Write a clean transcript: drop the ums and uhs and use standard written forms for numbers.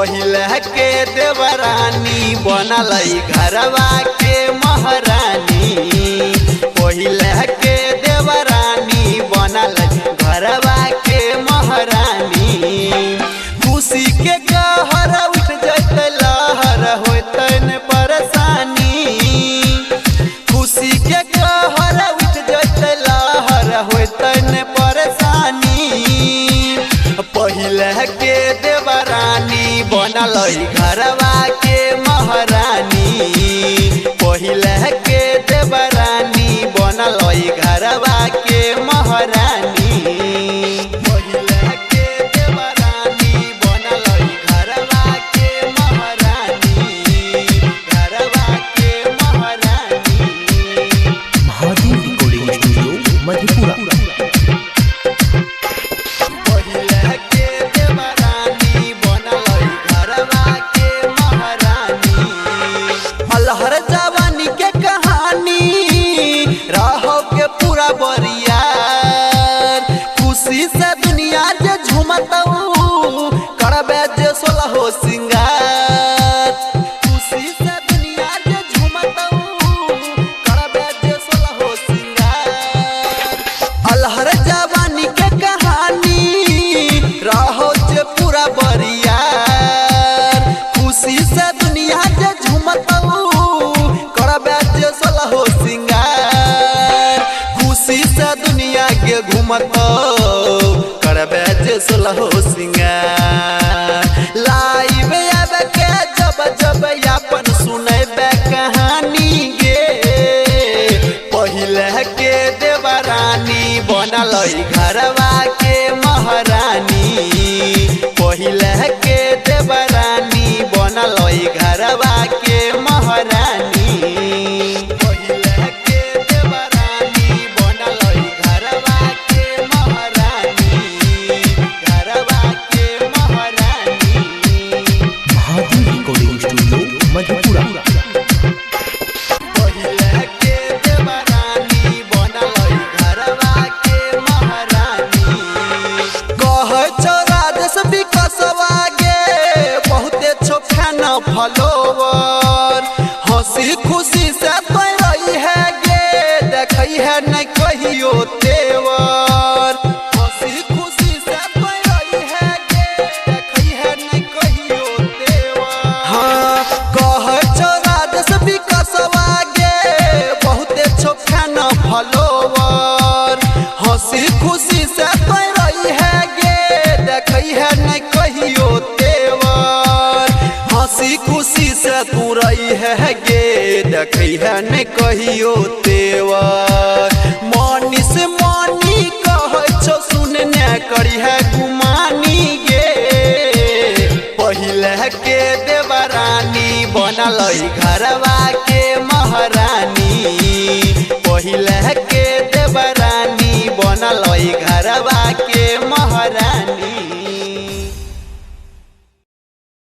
पहिले के देवरानी बनल घरवा के महारानी। पहिले के देवरानी बनल घरवा के महारानी। खुशी के कहर उठ जैते लहर होतन परेशानी। खुशी के कहर उठ जैते लहर होतन परेशानी। पहिले के देवरानी बनल घरवा के महारानी। पहिले के देवरानी बनल घरवा के महारानी। पहिले के देवरानी बनल घरवा के महारानी। घरवा के महारानी। Mahadev recording studio Madhepura. अलहर जवानी के कहानी रहो के पूरा बरियार। खुशी से दुनिया जे झूमतऊ करबे जे सोलहो सिंगार। खुशी से दुनिया जे झूमतऊ करबे जे सोलहो सिंगार। अलहर जवानी के कहानी रहो जे पूरा बरियार। खुशी से दुनिया जे झूमतऊ करबे जे सोलहो सिंगार। खुशी से दुनिया के घूमतऊ करबे जे सोलहो सिंगार। लाइव आबे के जब जब यापन सुनेबे कहानी गे। पहिले के देवरानी बनल घरवा के महारानी। पहिले के देवरानी बनल घरवा के महारानी। पहिले के देवरानी बनल घरवा के महारानी। घरवा के महारानी। Mahadev recording studio Madhepura. पहिले के देवरानी बनल घरवा के महारानी। कहे छो राजेश विकसवा गे बहुते छोखा न फलोवर। हंसी खुशी से तो रही है गे देखई है नहीं कहियो तेवर। हंसी खुशी से तो रही है गे देखई है नहीं कहियो तेवर। हाँ कहे छो राजेश विकसवा गे बहुते छोखा न फलोवर। हंसी खुशी से तो रही है गे देखई है नहीं कहियो तेवर। हंसी खुशी से तू रही है गे देखई है नहीं कहियो तेवर। मनी से मनी कहे छो सुनने करी है गुमानी गे। पहिले के देवरानी बनल घरवा के महारानी। पहिले के देवरानी बनल घरवा